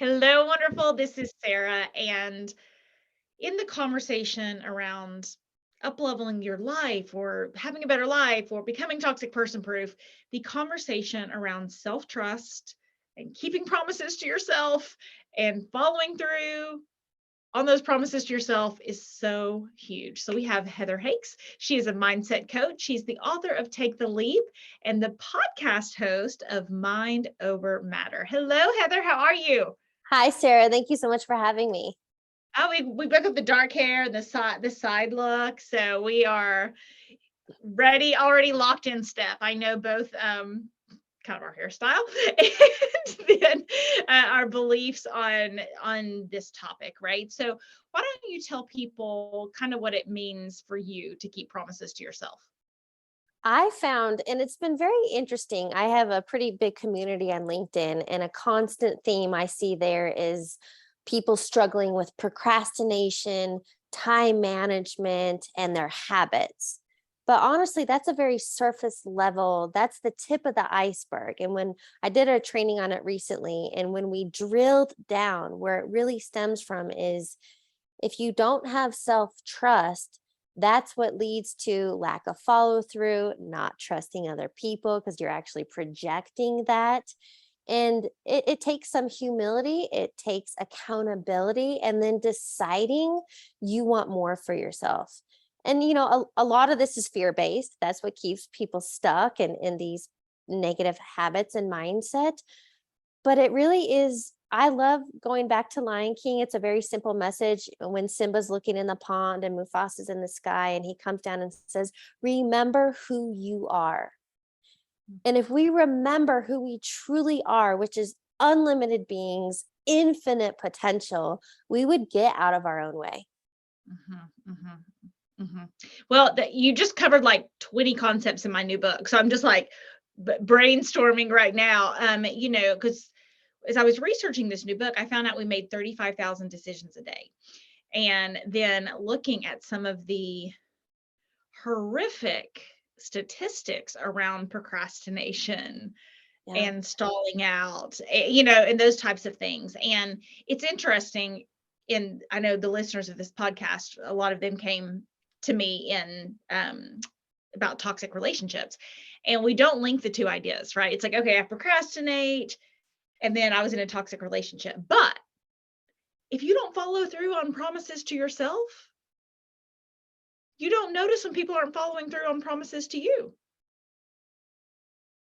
Hello, wonderful. This is Sarah. And in the conversation around up-leveling your life or having a better life or becoming toxic person proof, the conversation around self-trust and keeping promises to yourself and following through on those promises to yourself is so huge. So we have Heather Hakes. She is a mindset coach. She's the author of Take the Leap and the podcast host of Mind Over Matter. Hello, Heather. How are you? Hi, Sarah. Thank you so much for having me. Oh, we both have the dark hair and the side look, so we are ready, already locked in step. I know both kind of our hairstyle and then our beliefs on this topic, right? So why don't you tell people kind of what it means for you to keep promises to yourself? I found, and it's been very interesting. I have a pretty big community on LinkedIn, and a constant theme I see there is people struggling with procrastination, time management, and their habits. But honestly, that's a very surface level. That's the tip of the iceberg. And when I did a training on it recently, and when we drilled down, where it really stems from is if you don't have self trust, that's what leads to lack of follow through, not trusting other people because you're actually projecting that. And it takes some humility, it takes accountability, and then deciding you want more for yourself. And, a lot of this is fear based. That's what keeps people stuck in these negative habits and mindset. But it really is. I love going back to Lion King. It's a very simple message when Simba's looking in the pond and Mufasa's in the sky, and he comes down and says, "Remember who you are." And if we remember who we truly are, which is unlimited beings, infinite potential, we would get out of our own way. Mm-hmm, mm-hmm, mm-hmm. Well, you just covered like 20 concepts in my new book. So I'm just like brainstorming right now. Because as I was researching this new book, I found out we made 35,000 decisions a day. And then looking at some of the horrific statistics around procrastination Yeah. and stalling out, and those types of things. And it's interesting. And I know the listeners of this podcast, a lot of them came to me in about toxic relationships. And we don't link the two ideas, right? It's like, okay, I procrastinate, and then I was in a toxic relationship. But if you don't follow through on promises to yourself, you don't notice when people aren't following through on promises to you.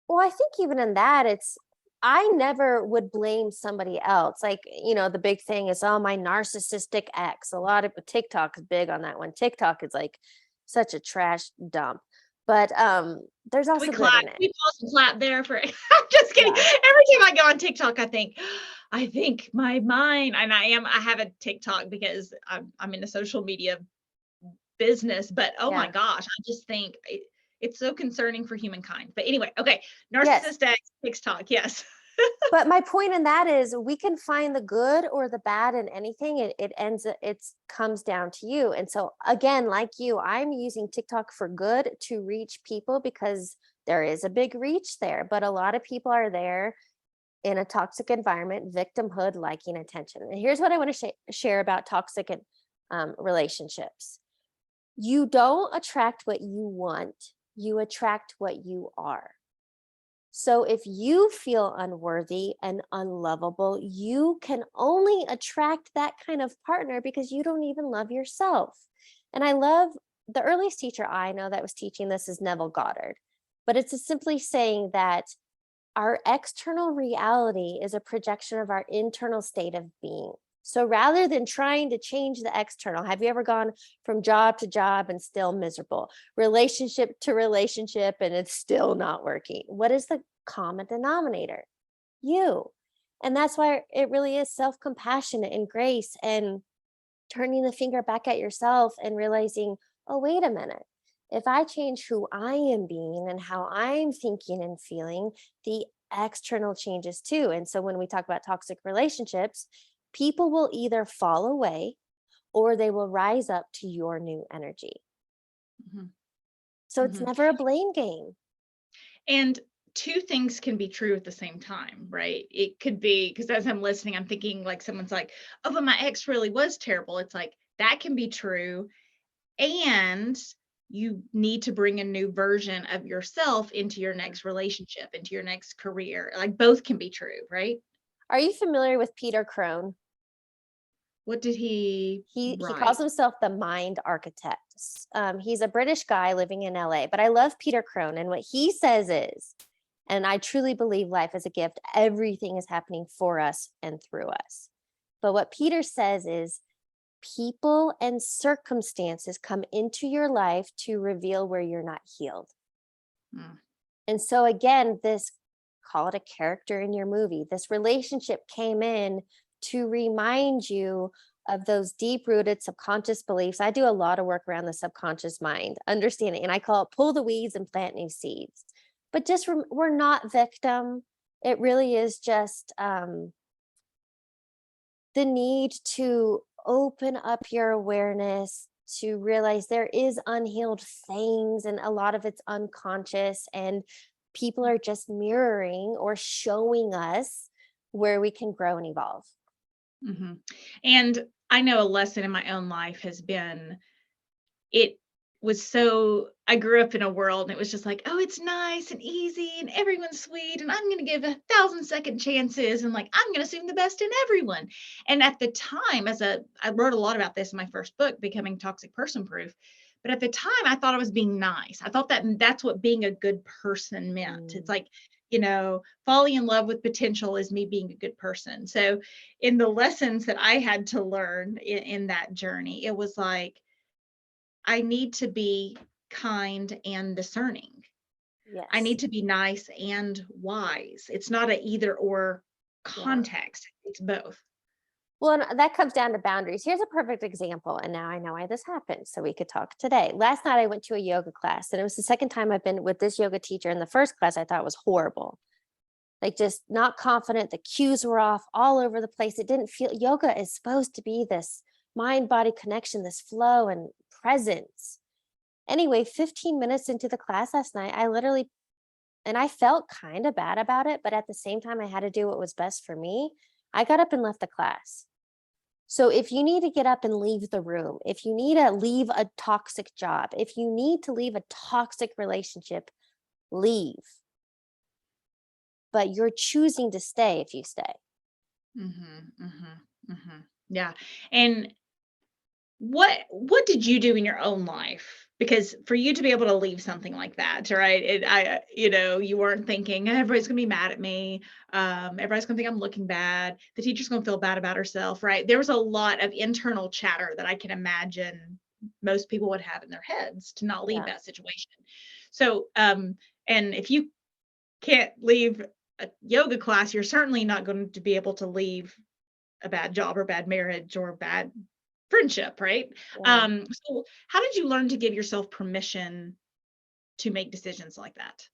Well, I think even in that, I never would blame somebody else. Like, the big thing is, oh, my narcissistic ex. A lot of TikTok is big on that one. TikTok is like such a trash dump. But there's We also good clap. in it. We pause and clap there for. I'm just kidding. Yeah. Every time I go on TikTok, I think my mind, and I have a TikTok because I'm in the social media business. But oh my Yeah. gosh, I just think it's so concerning for humankind. But anyway, okay, Yes. narcissistic TikTok, yes. But my point in that is we can find the good or the bad in anything. It comes down to you. And so again, like you, I'm using TikTok for good to reach people because there is a big reach there. But a lot of people are there in a toxic environment, victimhood, liking attention. And here's what I want to share about toxic relationships. You don't attract what you want, you attract what you are. So if you feel unworthy and unlovable, you can only attract that kind of partner because you don't even love yourself. And I love the earliest teacher I know that was teaching this is Neville Goddard. But it's simply saying that our external reality is a projection of our internal state of being. So rather than trying to change the external, have you ever gone from job to job and still miserable, relationship to relationship, and it's still not working? What is the common denominator? You. And that's why it really is self-compassion and grace and turning the finger back at yourself and realizing, oh, wait a minute. If I change who I am being and how I'm thinking and feeling, the external changes too. And so when we talk about toxic relationships, people will either fall away or they will rise up to your new energy. Mhm, So it's mhm. never a blame game. And two things can be true at the same time, right? It could be, because as I'm listening, I'm thinking like someone's like, oh, but my ex really was terrible. It's like that can be true. And you need to bring a new version of yourself into your next relationship, into your next career. Like both can be true, right? Are you familiar with Peter Crone? What did he He calls write? himself the mind architect. He's a British guy living in LA, but I love Peter Crone. And what he says is, and I truly believe life is a gift, everything is happening for us and through us. But what Peter says is, people and circumstances come into your life to reveal where you're not healed. Mm, And so, again, this, call it a character in your movie, this relationship came in to remind you of those deep rooted subconscious beliefs. I do a lot of work around the subconscious mind, understanding, and I call it pull the weeds and plant new seeds. But just we're not victim. It really is just the need to open up your awareness to realize there is unhealed things and a lot of it's unconscious, and people are just mirroring or showing us where we can grow and evolve. hmm And I know a lesson in my own life has been, it was so, I grew up in a world and it was just like, oh, it's nice and easy and everyone's sweet and I'm going to give 1,000-second chances and like I'm going to assume the best in everyone. And at the time, I wrote a lot about this in my first book, Becoming Toxic Person Proof. But at the time, I thought I was being nice. I thought that that's what being a good person meant. It's Mm. like, falling in love with potential is me being a good person. So in the lessons that I had to learn in that journey, it was like, I need to be kind and discerning. I Yes. need to be nice and wise. It's not a either or Yeah. context. It's both. Well, and that comes down to boundaries. Here's a perfect example. And now I know why this happened. So we could talk today. Last night I went to a yoga class, and it was the second time I've been with this yoga teacher. In the first class, I thought was horrible. Like, just not confident. The cues were off all over the place. It didn't feel, yoga is supposed to be this mind body connection, this flow and presence. Anyway, 15 minutes into the class last night, I literally, and I felt kind of bad about it, but at the same time, I had to do what was best for me. I got up and left the class. So if you need to get up and leave the room, if you need to leave a toxic job, if you need to leave a toxic relationship, leave. But you're choosing to stay if you stay. Mhm, mhm, mhm. Yeah. And what did you do in your own life? Because for you to be able to leave something like that, right? You weren't thinking, everybody's gonna be mad at me. Everybody's gonna think I'm looking bad. The teacher's gonna feel bad about herself, right? There was a lot of internal chatter that I can imagine most people would have in their heads to not leave Yeah. that situation. So, and if you can't leave a yoga class, you're certainly not going to be able to leave a bad job or bad marriage or bad friendship, right? Yeah. So how did you learn to give yourself permission to make decisions like that?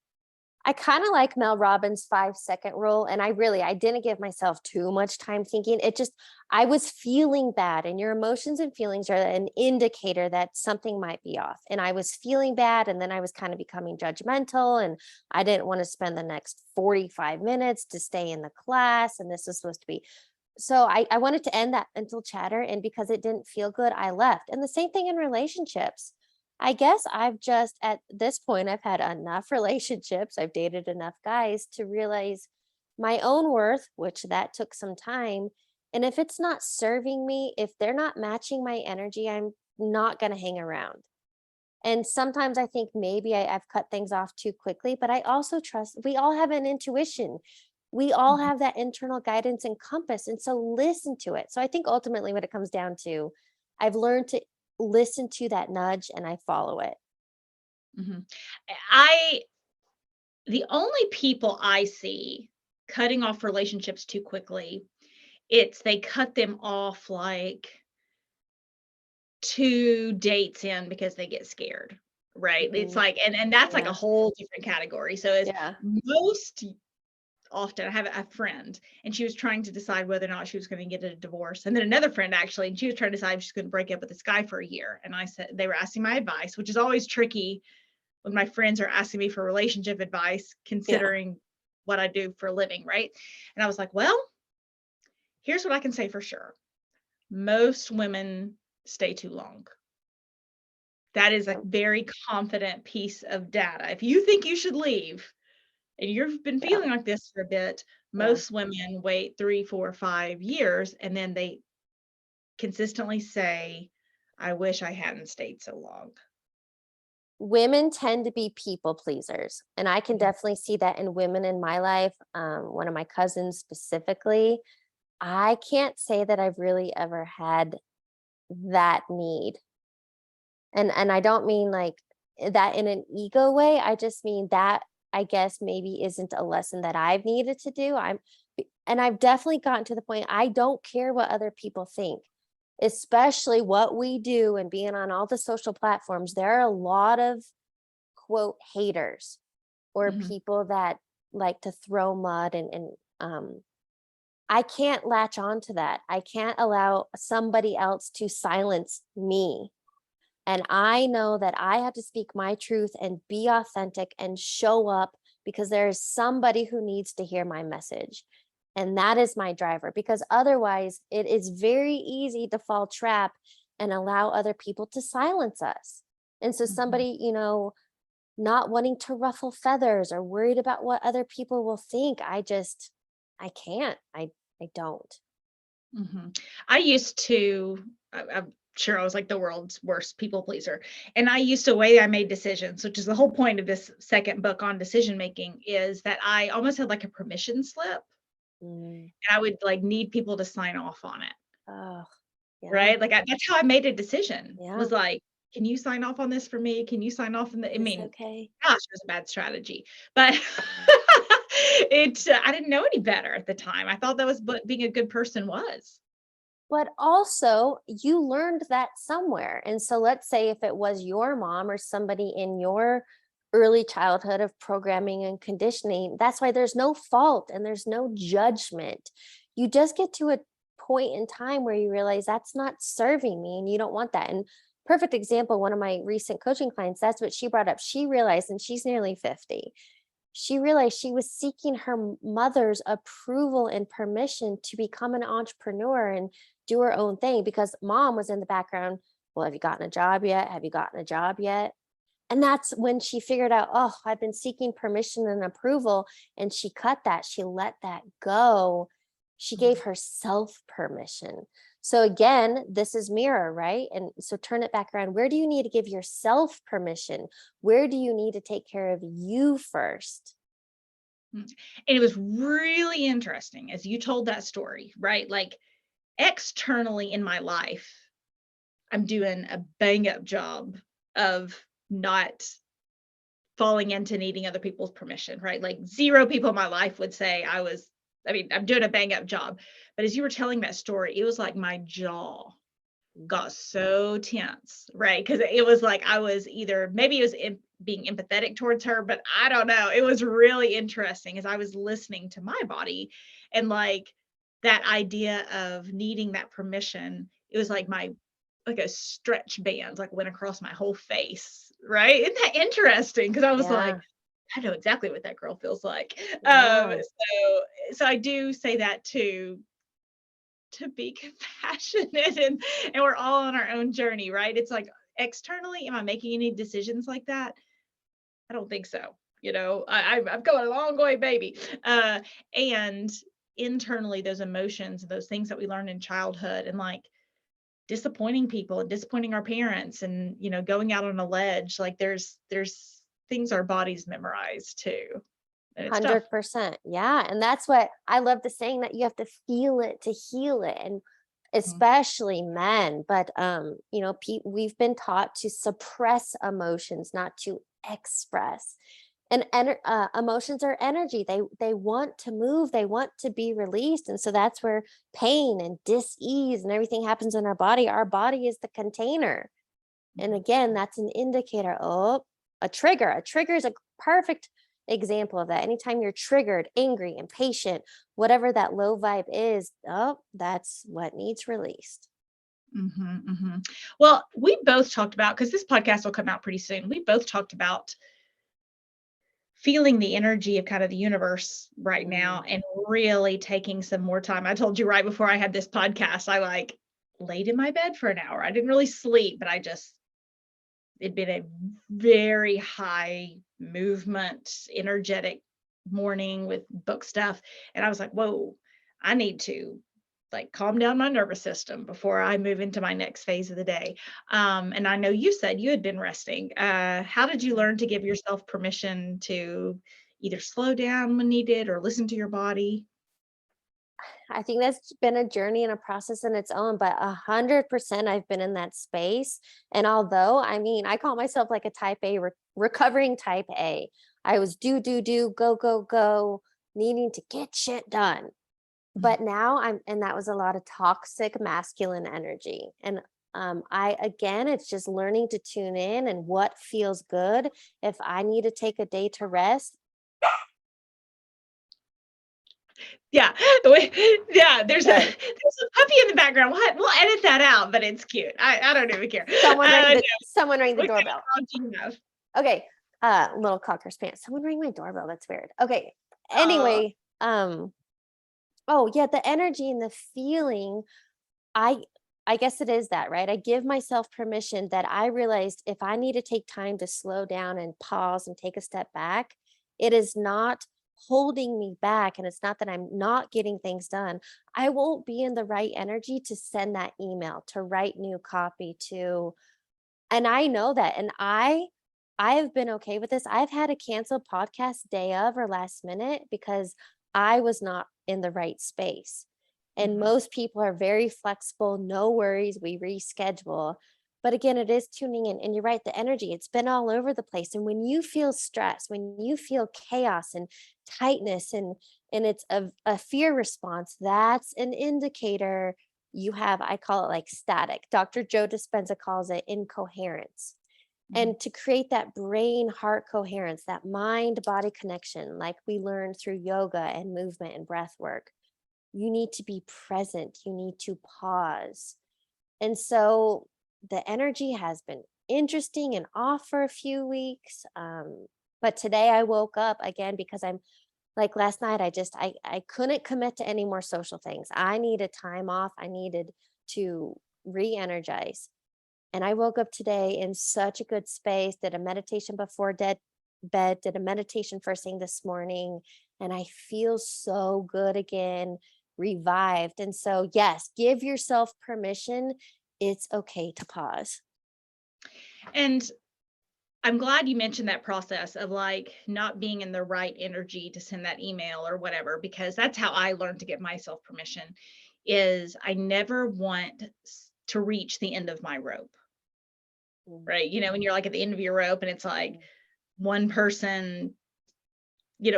I kind of like Mel Robbins' 5-second rule. And I didn't give myself too much time thinking. It just, I was feeling bad, and your emotions and feelings are an indicator that something might be off. And I was feeling bad. And then I was kind of becoming judgmental, and I didn't want to spend the next 45 minutes to stay in the class. And this was supposed to be, so I wanted to end that mental chatter. And because it didn't feel good, I left. And the same thing in relationships. I guess I've just, at this point, I've had enough relationships. I've dated enough guys to realize my own worth, which that took some time. And if it's not serving me, if they're not matching my energy, I'm not going to hang around. And sometimes I think maybe I've cut things off too quickly, but I also trust we all have an intuition. We all Mhm. have that internal guidance and compass. And so listen to it. So I think ultimately what it comes down to, I've learned to listen to that nudge and I follow it. Mhm. I The only people I see cutting off relationships too quickly, it's they cut them off like 2 dates in because they get scared, right? It's Mhm. like, and that's like a Yeah. whole different category. So it's Yeah. most often, I have a friend and she was trying to decide whether or not she was going to get a divorce. And then another friend actually, and she was trying to decide if she's going to break up with this guy for a year. And I said, they were asking my advice, which is always tricky when my friends are asking me for relationship advice, Yeah. considering what I do for a living, right? And I was like, well, here's what I can say for sure. Most women stay too long. That is a very confident piece of data. If you think you should leave and you've been Yeah. feeling like this for a bit, Yeah. most women wait 3, 4, 5 years, and then they consistently say, I wish I hadn't stayed so long. Women tend to be people pleasers, and I can Mhm, definitely see that in women in my life. One of my cousins specifically, I can't say that I've really ever had that need. And I don't mean like that in an ego way. I just mean that I guess maybe isn't a lesson that I've needed to do. And I've definitely gotten to the point I don't care what other people think, especially what we do and being on all the social platforms. There are a lot of quote haters or mhm, people that like to throw mud and I can't latch on to that. I can't allow somebody else to silence me. And I know that I have to speak my truth and be authentic and show up because there is somebody who needs to hear my message. And that is my driver because otherwise it is very easy to fall trap and allow other people to silence us. And so mhm. somebody, not wanting to ruffle feathers or worried about what other people will think. I can't. I don't. Mhm. I used to, I'm sure I was like the world's worst people pleaser. And I used to way I made decisions, which is the whole point of this second book on decision making, is that I almost had like a permission slip Mm, and I would like need people to sign off on it. oh, yeah. Right? Like that's how I made a decision Yeah. was like, can you sign off on this for me? Can you sign off on the, I It's mean, okay. gosh, it was a bad strategy, but I didn't know any better at the time. I thought that was what being a good person was. But also, you learned that somewhere. And so let's say if it was your mom or somebody in your early childhood of programming and conditioning, that's why there's no fault and there's no judgment. You just get to a point in time where you realize that's not serving me and you don't want that. And perfect example, one of my recent coaching clients, that's what she brought up. She realized, and she's nearly 50, she realized she was seeking her mother's approval and permission to become an entrepreneur and do her own thing because mom was in the background. Well, have you gotten a job yet? Have you gotten a job yet? And that's when she figured out, oh, I've been seeking permission and approval. And she cut that. She let that go. She gave Mhm. herself permission. So again, this is mirror, right? And so turn it back around. Where do you need to give yourself permission? Where do you need to take care of you first? Mm. And it was really interesting as you told that story, right? Like externally in my life, I'm doing a bang up job of not falling into needing other people's permission, right? Like 0 people in my life would say I mean, I'm doing a bang up job. But as you were telling that story, it was like my jaw got so tense, right? Because it was like I was either maybe it was being empathetic towards her, but I don't know. It was really interesting as I was listening to my body and like that idea of needing that permission. It was like my like a stretch band like went across my whole face, right? Isn't that interesting? Because I was like, Yeah. I know exactly what that girl feels like. Yeah. So I do say that too to be compassionate and we're all on our own journey, right? It's like externally, am I making any decisions like that? I don't think so. I've got a long way, baby. And internally, those emotions, those things that we learn in childhood, and like disappointing people and disappointing our parents, and going out on a ledge, like there's things our bodies memorize too, and it's tough. 100%. Yeah. And that's what I love the saying that you have to feel it to heal it. And Mhm. especially men. But we've been taught to suppress emotions, not to express. And emotions are energy. They want to move. They want to be released, and so that's where pain and dis-ease and everything happens in our body. Our body is the container, and Mhm. again, that's an indicator. Oh, a trigger. A trigger is a perfect example of that. Anytime you're triggered, angry, impatient, whatever that low vibe is, oh, that's what needs released. Well, we both talked about, because this podcast will come out pretty soon, we both talked about feeling the energy of kind of the universe right now and really taking some more time. I told you right before I had this podcast, I like laid in my bed for an hour. I didn't really sleep, but it'd been a very high movement, energetic morning with book stuff. And I was like, whoa, I need to like calm down my nervous system before I move into my next phase of the day. And I know you said you had been resting. How did you learn to give yourself permission to either slow down when needed or listen to your body? I think that's been a journey and a process in its own, but 100% I've been in that space. And although, I mean, I call myself like a type A, recovering type A. I was do, go, needing to get shit done. Mhm. But now and that was a lot of toxic masculine energy. And again, it's just learning to tune in and what feels good. If I need to take a day to rest, Yeah, there's a good. there's a puppy in the background. We'll edit that out, but it's cute. I don't even care. No, Someone rang the what kind doorbell. of dog do you have? Okay. Little cocker's pants. Someone rang my doorbell. That's weird. Okay. Oh, Anyway, oh yeah, the energy and the feeling, I I guess it is that, right? I give myself permission that I realized if I need to take time to slow down and pause and take a step back, it is not holding me back and it's not that I'm not getting things done. I won't be in the right energy to send that email, to write new copy, to and I know that, and I have been okay with this. I've had a canceled podcast day of or last minute because I was not in the right space. And mhm. most people are very flexible, no worries, we reschedule. But again, it is tuning in. And you're right, the energy, it's been all over the place. And when you feel stress, when you feel chaos and tightness and it's a fear response, that's an indicator you have, I call it like static. Dr. Joe Dispenza calls it incoherence. Mhm. And to create that brain heart coherence, that mind body connection, like we learned through yoga and movement and breath work, you need to be present. You need to pause. And so the energy has been interesting and off for a few weeks. But today I woke up again because I'm like last night, I couldn't commit to any more social things. I needed time off. I needed to re-energize. And I woke up today in such a good space, did a meditation before bed, did a meditation first thing this morning, and I feel so good again, revived. And so, yes, give yourself permission. It's okay to pause. And I'm glad you mentioned that process of like not being in the right energy to send that email or whatever, because that's how I learned to give myself permission is I never want to reach the end of my rope, Mm, right? When you're like at the end of your rope and it's like mm, one person,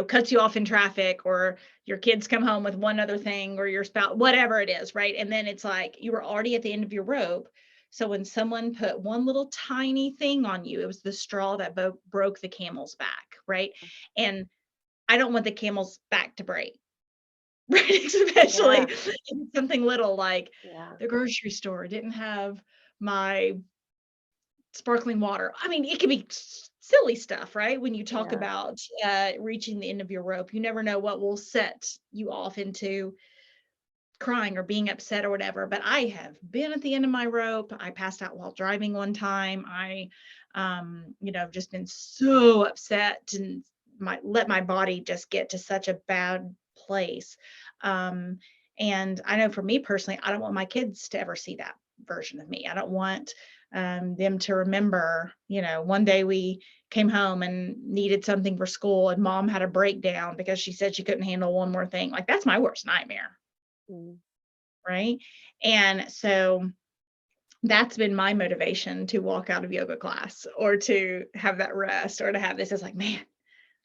cuts you off in traffic or your kids come home with one other thing or your spouse, whatever it is, right? And then it's like you were already at the end of your rope. So when someone put one little tiny thing on you, it was the straw that broke the camel's back, right? And I don't want the camel's back to break, right? Especially yeah, if it's something little like yeah, the grocery store didn't have my sparkling water. I mean, it can be silly stuff, right? When you talk yeah. about reaching the end of your rope, you never know what will set you off into crying or being upset or whatever. But I have been at the end of my rope. I passed out while driving one time. Just been so upset and let my body just get to such a bad place. Um, and I know for me personally, I don't want my kids to ever see that version of me. I don't want them to remember, one day we came home and needed something for school and mom had a breakdown because she said she couldn't handle one more thing. Like that's my worst nightmare, Mm. right? And so that's been my motivation to walk out of yoga class or to have that rest or to have this. Is like, man,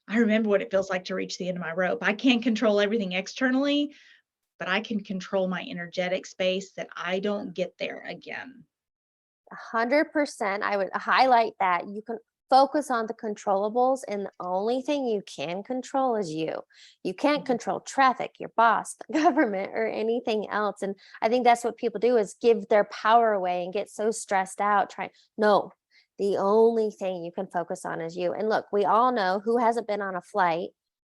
I remember what it feels like to reach the end of my rope. I can't control everything externally, but I can control my energetic space that I don't get there again. 100%. I would highlight that you can focus on the controllables, and the only thing you can control is you. You can't control traffic, your boss, the government, or anything else. And I think that's what people do, is give their power away and get so stressed out trying. No, the only thing you can focus on is you. And look, we all know, who hasn't been on a flight?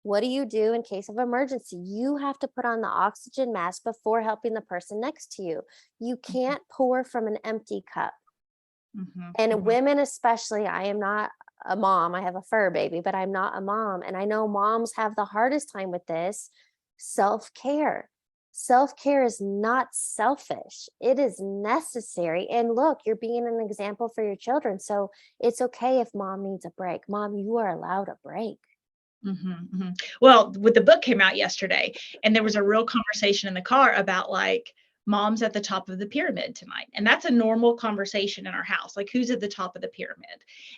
What do you do in case of emergency? You have to put on the oxygen mask before helping the person next to you. You can't pour from an empty cup. Mhm, And mhm. women especially, I am not a mom. I have a fur baby, but I'm not a mom. And I know moms have the hardest time with this. Self-care. Self-care is not selfish. It is necessary. And look, you're being an example for your children. So it's okay if mom needs a break. Mom, you are allowed a break. Mhm, mhm. Well, with the book came out yesterday, and there was a real conversation in the car about, like, moms at the top of the pyramid tonight, and that's a normal conversation in our house, like, who's at the top of the pyramid?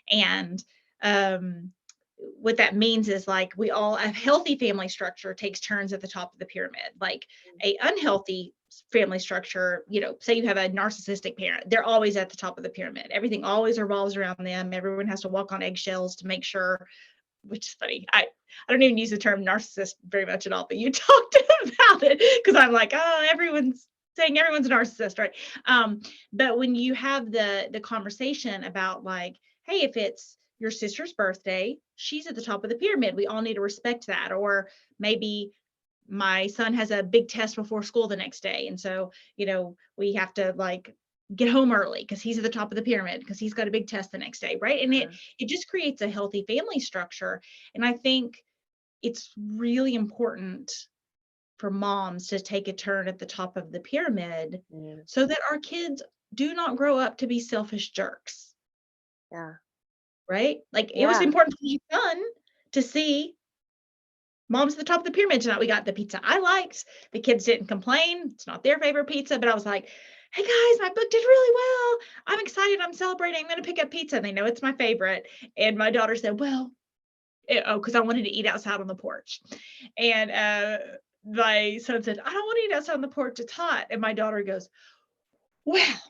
And, um, what that means is, like, we all a healthy family structure takes turns at the top of the pyramid. Like, a unhealthy family structure, say you have a narcissistic parent, they're always at the top of the pyramid. Everything always revolves around them. Everyone has to walk on eggshells to make sure, which is funny. I don't even use the term narcissist very much at all, but you talked about it because I'm like, oh, everyone's saying everyone's a narcissist, right? But when you have the conversation about, like, hey, if it's your sister's birthday, she's at the top of the pyramid. We all need to respect that. Or maybe my son has a big test before school the next day, and so we have to, like, get home early because he's at the top of the pyramid because he's got a big test the next day, right? And it just creates a healthy family structure. And I think it's really important for moms to take a turn at the top of the pyramid Mm, so that our kids do not grow up to be selfish jerks, yeah. right? Like, it was Yeah. important for my son to see mom's at the top of the pyramid tonight. We got the pizza I liked. The kids didn't complain. It's not their favorite pizza, but I was like, hey guys, my book did really well. I'm excited. I'm celebrating. I'm going to pick up pizza. And they know it's my favorite. And my daughter said, well, because I wanted to eat outside on the porch. And my son said, I don't want to eat outside on the porch. It's hot. And my daughter goes, well,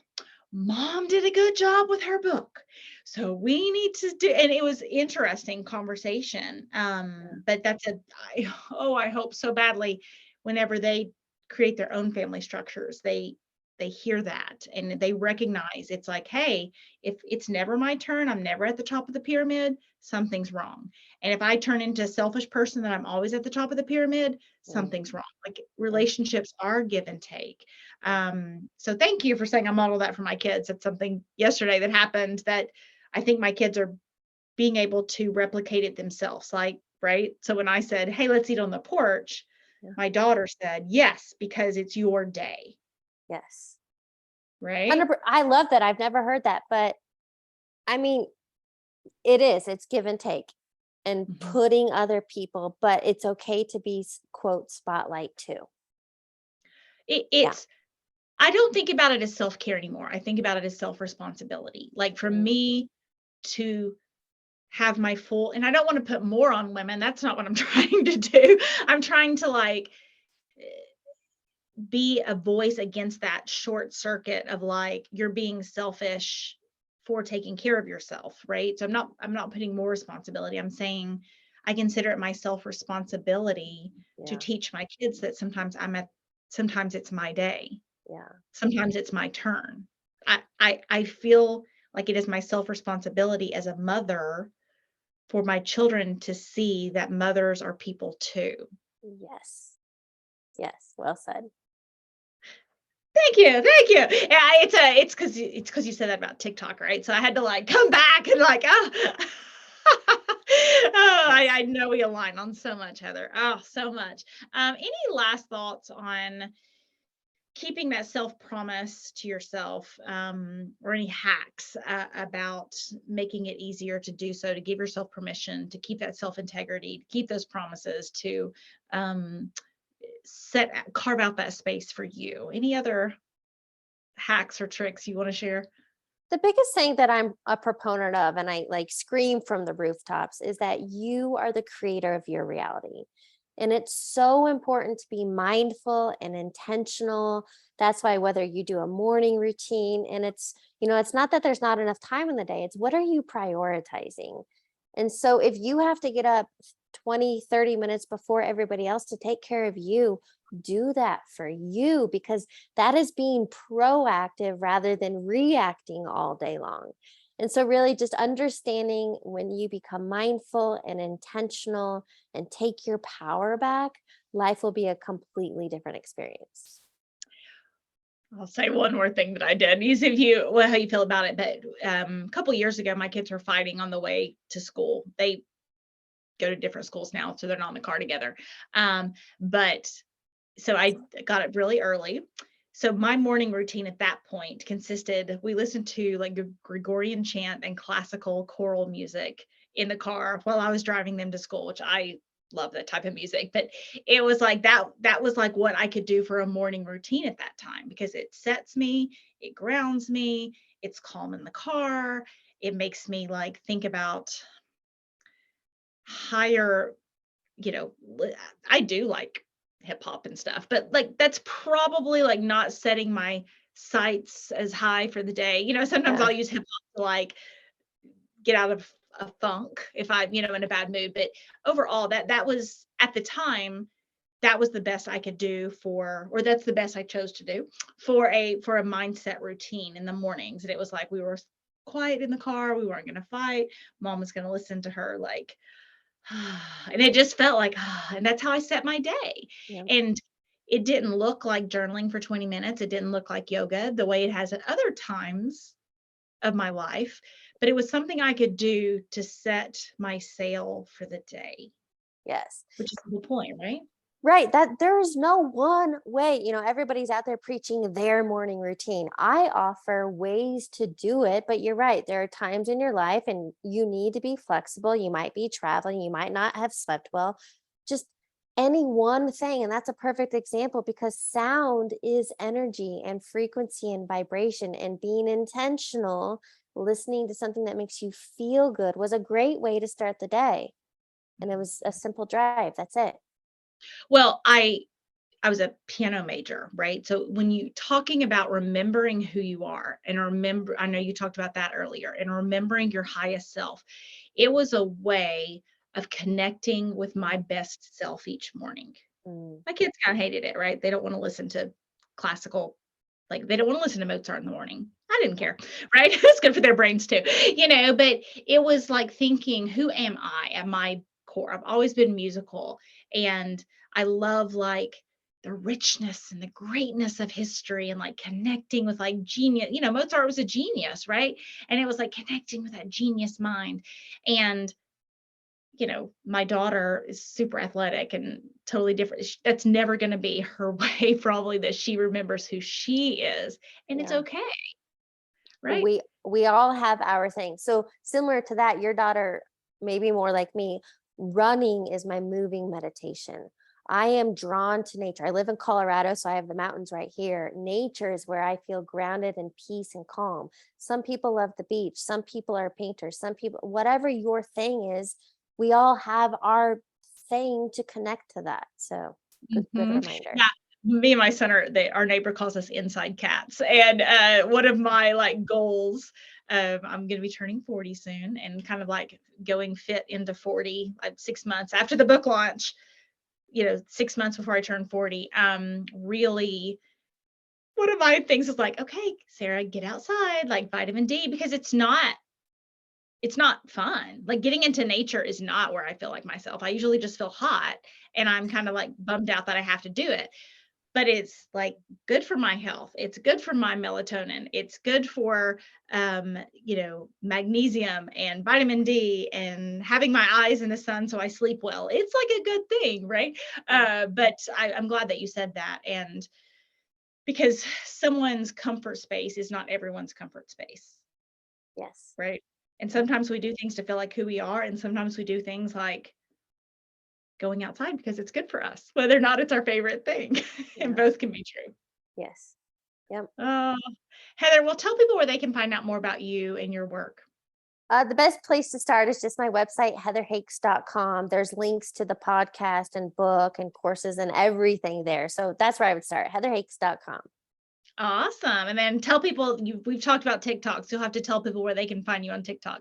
mom did a good job with her book. So we need to do, and it was interesting conversation. But I hope so badly whenever they create their own family structures, they hear that and they recognize it's like, hey, if it's never my turn, I'm never at the top of the pyramid, something's wrong. And if I turn into a selfish person that I'm always at the top of the pyramid, Mm, something's wrong. Like, yeah. relationships are give and take. So thank you for saying I model that for my kids. It's something yesterday that happened that I think my kids are being able to replicate it themselves. Like, right. So when I said, hey, let's eat on the porch, Yeah. my daughter said, yes, because it's your day. Yes. Right. 100%. I love that. I've never heard that, but I mean, it's give and take and Mhm. putting other people, but it's okay to be quote spotlight too. Yeah. It's, I don't think about it as self care anymore. I think about it as self responsibility. Like, for Mm, me to have my full, and I don't want to put more on women. That's not what I'm trying to do. I'm trying to, like, be a voice against that short circuit of, like, you're being selfish for taking care of yourself, right? So I'm not putting more responsibility. I'm saying I consider it my self responsibility to yeah. teach my kids that sometimes it's my day. Yeah. Sometimes it's my turn. I feel like it is my self responsibility as a mother for my children to see that mothers are people too. Yes. Yes. Well said. Thank you, thank you. Yeah, it's because you said that about TikTok, right? So I had to, like, come back and, like, oh, oh, Yes. I know we align on so much, Heather. Oh, so much. Any last thoughts on keeping that self promise to yourself, or any hacks about making it easier to do so, to give yourself permission to keep that self integrity, to keep those promises, to um, carve out that space for you? Any other hacks or tricks you want to share? The biggest thing that I'm a proponent of, and I like scream from the rooftops, is that you are the creator of your reality. And it's so important to be mindful and intentional. That's why whether you do a morning routine, and it's not that there's not enough time in the day, it's what are you prioritizing? And so if you have to get up 20, 30 minutes before everybody else to take care of you, do that for you, because that is being proactive rather than reacting all day long. And so, really, just understanding when you become mindful and intentional and take your power back, life will be a completely different experience. I'll say one more thing that I did. You see if you well, how you feel about it. But a couple years ago, my kids were fighting on the way to school. They go to different schools now, so they're not in the car together. But so I got up really early. So my morning routine at that point consisted, we listened to like Gregorian chant and classical choral music in the car while I was driving them to school, which I love that type of music. But it was like that was like what I could do for a morning routine at that time, because it sets me, it grounds me, it's calm in the car. It makes me like think about higher, I do like hip hop and stuff, but like that's probably like not setting my sights as high for the day. Sometimes Yeah. I'll use hip hop to like get out of a funk if I'm, in a bad mood. But overall, that was at the time, that was the best I could do or that's the best I chose to do for a mindset routine in the mornings. And it was like we were quiet in the car, we weren't gonna fight. Mom was gonna listen to her like and it just felt like, and that's how I set my day. Yeah. And it didn't look like journaling for 20 minutes. It didn't look like yoga the way it has at other times of my life, but it was something I could do to set my sail for the day, Yes. which is the whole point, right? Right. That there is no one way, everybody's out there preaching their morning routine. I offer ways to do it, but you're right. There are times in your life and you need to be flexible. You might be traveling, you might not have slept well. Just any one thing. And that's a perfect example, because sound is energy and frequency and vibration, and being intentional, listening to something that makes you feel good was a great way to start the day. And it was a simple drive. That's it. Well, I was a piano major, right? So when you talking about remembering who you are and I know you talked about that earlier, and remembering your highest self, it was a way of connecting with my best self each morning. Mm. My kids kind of hated it, right? They don't want to listen to classical, like they don't want to listen to Mozart in the morning. I didn't care, right? It's good for their brains too, but it was like thinking, who am I at my core? I've always been musical, and I love like the richness and the greatness of history, and like connecting with like genius. Mozart was a genius, right? And it was like connecting with that genius mind. And my daughter is super athletic and totally different. That's never going to be her way, probably, that she remembers who she is. And it's Yeah. okay, right? We all have our thing. So similar to that, your daughter, maybe more like me, running is my moving meditation. I am drawn to nature. I live in Colorado, so I have the mountains right here. Nature is where I feel grounded and peace and calm. Some people love the beach, some people are painters, some people, whatever your thing is, we all have our thing to connect to that. So good Mhm. reminder. Yeah, me and my son our neighbor calls us inside cats, and, one of my, like, goals, I'm gonna be turning 40 soon, and kind of, like, going fit into 40, like, 6 months after the book launch, 6 months before I turn 40, really one of my things is like, "Okay, Sarah, get outside, like, vitamin D," because it's not fun. Like, getting into nature is not where I feel like myself. I usually just feel hot, and I'm kinda, like, bummed out that I have to do it. But it's, like, good for my health. It's good for my melatonin. It's good for, magnesium and vitamin D and having my eyes in the sun so I sleep well. It's, like, a good thing, right? Yeah. But I'm glad that you said that, and because someone's comfort space is not everyone's comfort space. Yes. Right? And Yep. sometimes we do things to feel like who we are, and sometimes we do things like going outside because it's good for us, whether or not it's our favorite thing, and Yeah. both can be true. Yes. Yep. Oh, Heather, well, tell people where they can find out more about you and your work. The best place to start is just my website, heatherhakes.com. There's links to the podcast and book and courses and everything there. So that's where I would start, heatherhakes.com. Awesome. And then tell people, we've talked about TikTok, so you'll have to tell people where they can find you on TikTok.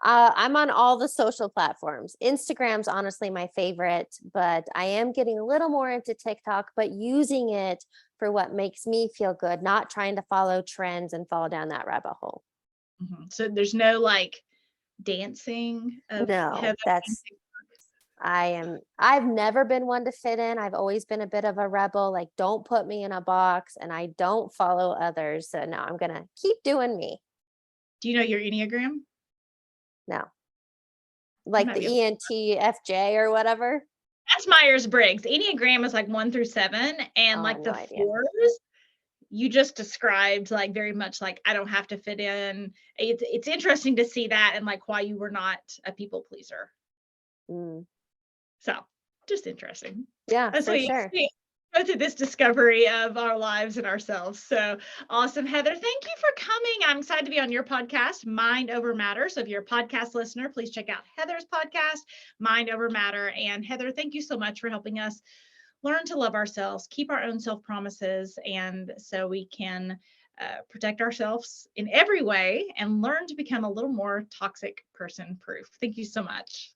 I'm on all the social platforms. Instagram's honestly my favorite, but I am getting a little more into TikTok, but using it for what makes me feel good, not trying to follow trends and fall down that rabbit hole. So there's no like dancing of No, Heather. I've never been one to fit in. I've always been a bit of a rebel. Like, don't put me in a box, and I don't follow others. So no, I'm gonna keep doing me. Do you know your Enneagram? No, You like might the be able. ENTFJ or whatever. That's Myers-Briggs. Enneagram is like 1 through 7, and Oh, I like have no the idea. 4s, you just described like very much like I don't have to fit in. It's interesting to see that and like why you were not a people pleaser. Mm, So just interesting. yeah, As for we sure. go through this discovery of our lives and ourselves. So awesome. Heather, thank you for coming. I'm excited to be on your podcast, Mind Over Matter. So if you're a podcast listener, please check out Heather's podcast, Mind Over Matter. And Heather, thank you so much for helping us learn to love ourselves, keep our own self promises, and so we can protect ourselves in every way and learn to become a little more toxic person proof. Thank you so much.